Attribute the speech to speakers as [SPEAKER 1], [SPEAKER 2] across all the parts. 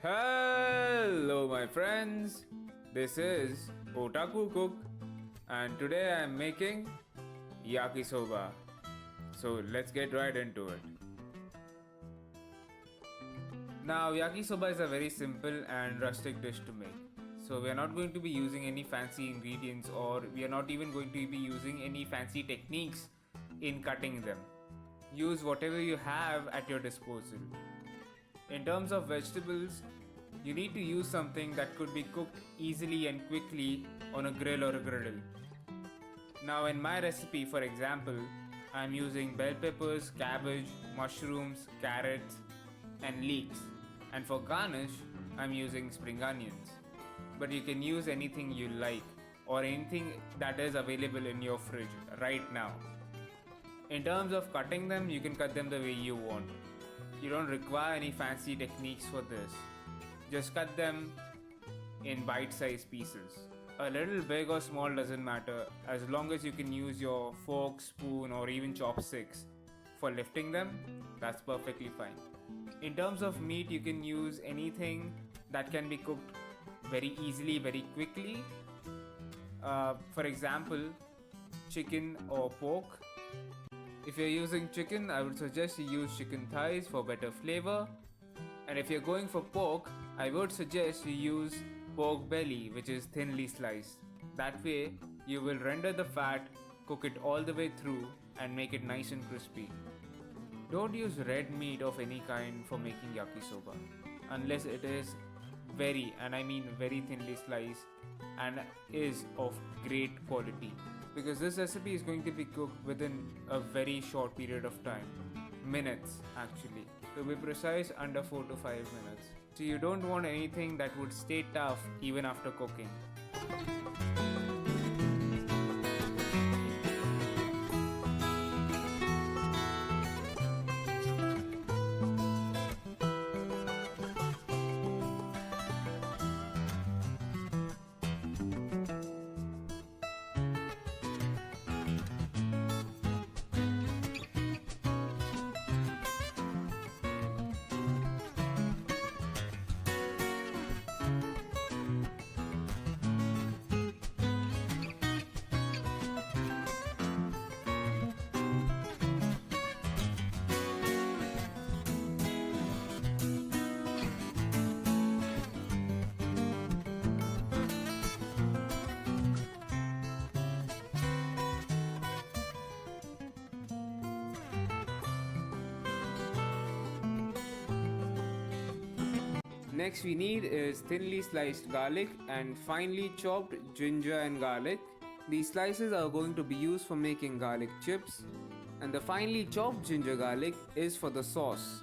[SPEAKER 1] Hello, my friends. This is Otaku Cook, and today I am making yakisoba. So let's get right into it. Now, yakisoba is a very simple and rustic dish to make. So we are not going to be using any fancy ingredients, or we are not even going to be using any fancy techniques in cutting them. Use whatever you have at your disposal. In terms of vegetables, you need to use something that could be cooked easily and quickly on a grill or a griddle. Now, in my recipe, for example, I'm using bell peppers, cabbage, mushrooms, carrots, and leeks. And for garnish, I'm using spring onions. But you can use anything you like or anything that is available in your fridge right now. In terms of cutting them, you can cut them the way you want. You don't require any fancy techniques for this. Just cut them in bite-sized pieces. A little big or small doesn't matter as long as you can use your fork, spoon, or even chopsticks for lifting them. That's perfectly fine. In terms of meat, you can use anything that can be cooked very easily, very quickly. For example, chicken or pork. If you're using chicken, I would suggest you use chicken thighs for better flavor. And if you're going for pork, I would suggest you use pork belly, which is thinly sliced. That way, you will render the fat, cook it all the way through, and make it nice and crispy. Don't use red meat of any kind for making yakisoba, unless it is very, and I mean very thinly sliced, and is of great quality. Because this recipe is going to be cooked within a very short period of time. Minutes, actually. To be precise, under 4 to 5 minutes. So you don't want anything that would stay tough even after cooking. Next we need is thinly sliced garlic and finely chopped ginger and garlic. These slices are going to be used for making garlic chips, and the finely chopped ginger garlic is for the sauce.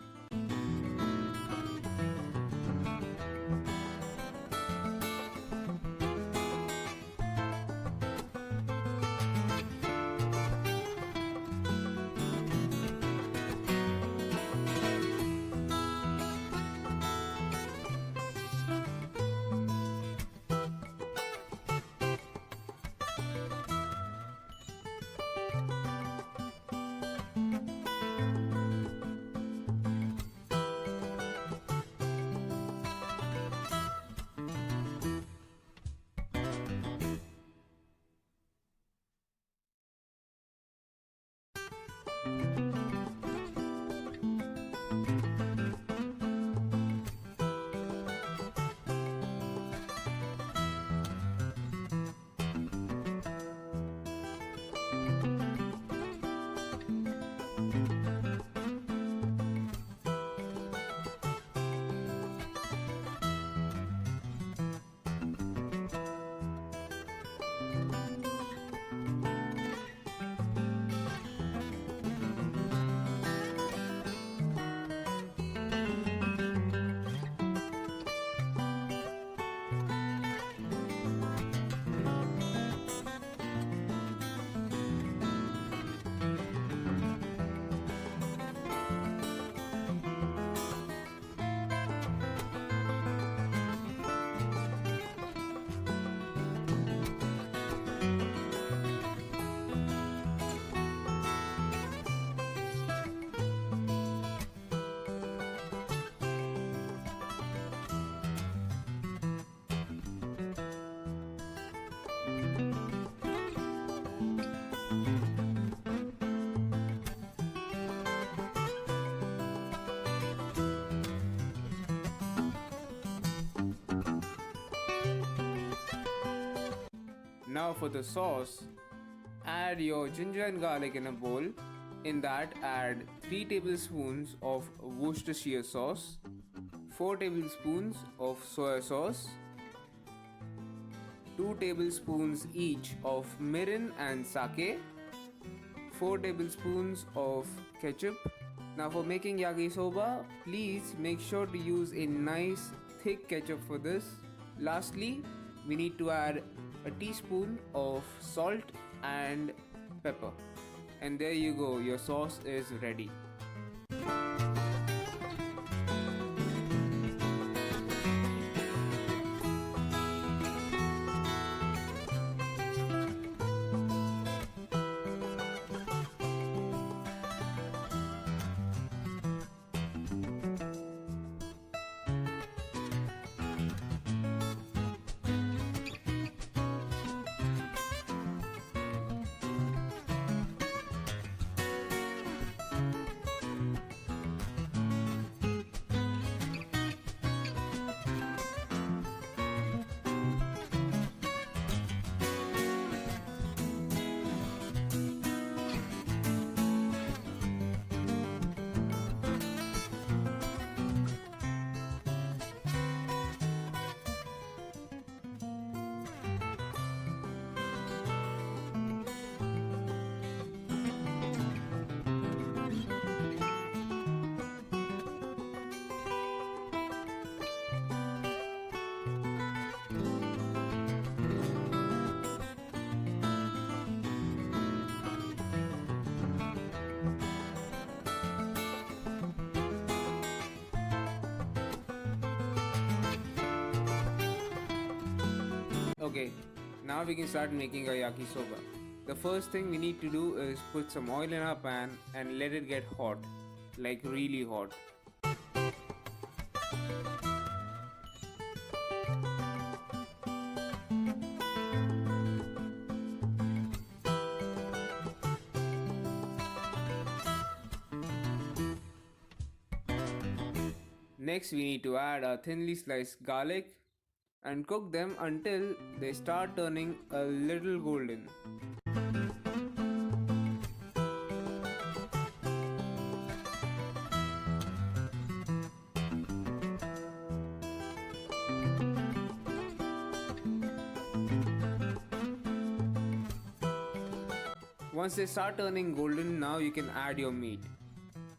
[SPEAKER 1] Now for the sauce, add your ginger and garlic in a bowl. In that, add 3 tablespoons of Worcestershire sauce, 4 tablespoons of soy sauce, 2 tablespoons each of mirin and sake, 4 tablespoons of ketchup. Now for making yakisoba, please make sure to use a nice thick ketchup for this. Lastly, we need to add a teaspoon of salt and pepper. And there you go, your sauce is ready. Okay, now we can start making our yakisoba. The first thing we need to do is put some oil in our pan and let it get hot, like really hot. Next, we need to add our thinly sliced garlic and cook them until they start turning a little golden. Once they start turning golden, now you can add your meat.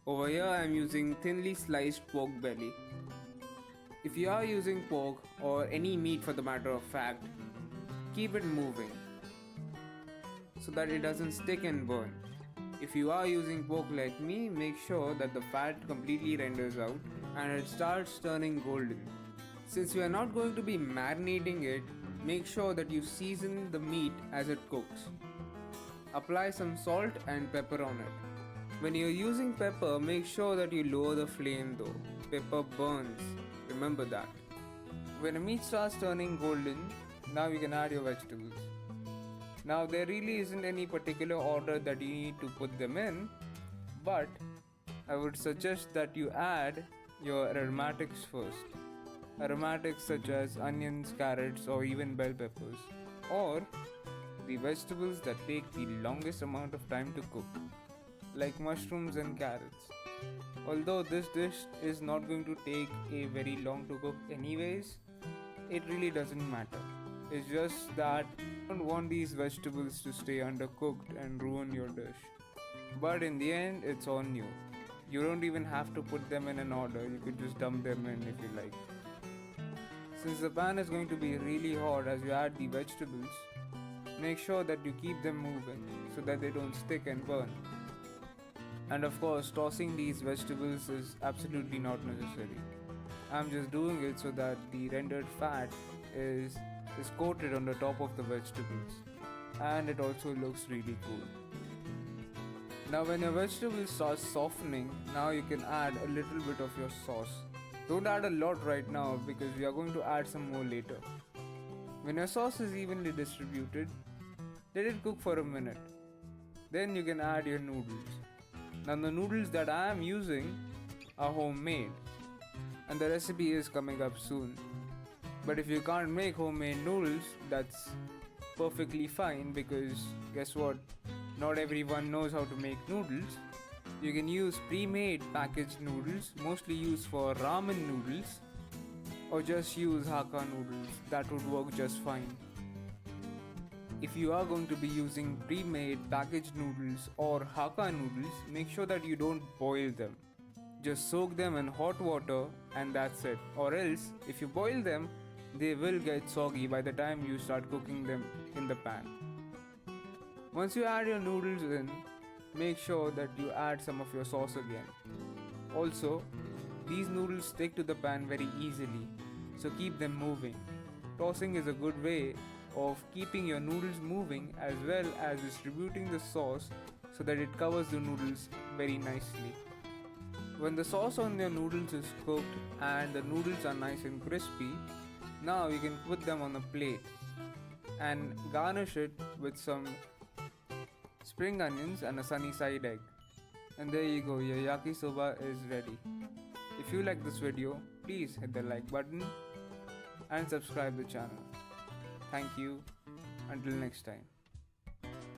[SPEAKER 1] Over here I am using thinly sliced pork belly. If you are using pork or any meat for the matter of fact, keep it moving so that it doesn't stick and burn. If you are using pork like me, make sure that the fat completely renders out and it starts turning golden. Since we are not going to be marinating it, make sure that you season the meat as it cooks. Apply some salt and pepper on it. When you're using pepper, make sure that you lower the flame though. Pepper burns, remember that. When the meat starts turning golden, now you can add your vegetables. Now there really isn't any particular order that you need to put them in, but I would suggest that you add your aromatics first. Aromatics such as onions, carrots or even bell peppers, or the vegetables that take the longest amount of time to cook, like mushrooms and carrots. Although this dish is not going to take a very long to cook anyways, it really doesn't matter. It's just that you don't want these vegetables to stay undercooked and ruin your dish. But in the end, it's on you. You don't even have to put them in an order, you could just dump them in if you like. Since the pan is going to be really hot as you add the vegetables, make sure that you keep them moving so that they don't stick and burn. And of course, tossing these vegetables is absolutely not necessary. I'm just doing it so that the rendered fat is coated on the top of the vegetables, and it also looks really cool. Now when your vegetables start softening, now you can add a little bit of your sauce. Don't add a lot right now because we are going to add some more later. When your sauce is evenly distributed, let it cook for a minute. Then you can add your noodles. Now the noodles that I am using are homemade, and the recipe is coming up soon. But if you can't make homemade noodles, that's perfectly fine because guess what? Not everyone knows how to make noodles. You can use pre-made packaged noodles, mostly used for ramen noodles, or just use Hakka noodles. That would work just fine. If you are going to be using pre-made packaged noodles or Hakka noodles, make sure that you don't boil them. Just soak them in hot water and that's it. Or else, if you boil them, they will get soggy by the time you start cooking them in the pan. Once you add your noodles in, make sure that you add some of your sauce again. Also, these noodles stick to the pan very easily, so keep them moving. Tossing is a good way of keeping your noodles moving as well as distributing the sauce so that it covers the noodles very nicely. When the sauce on your noodles is cooked and the noodles are nice and crispy, now you can put them on a plate and garnish it with some spring onions and a sunny side egg. And there you go, your yakisoba is ready. If you like this video, please hit the like button and subscribe the channel. Thank you. Until next time.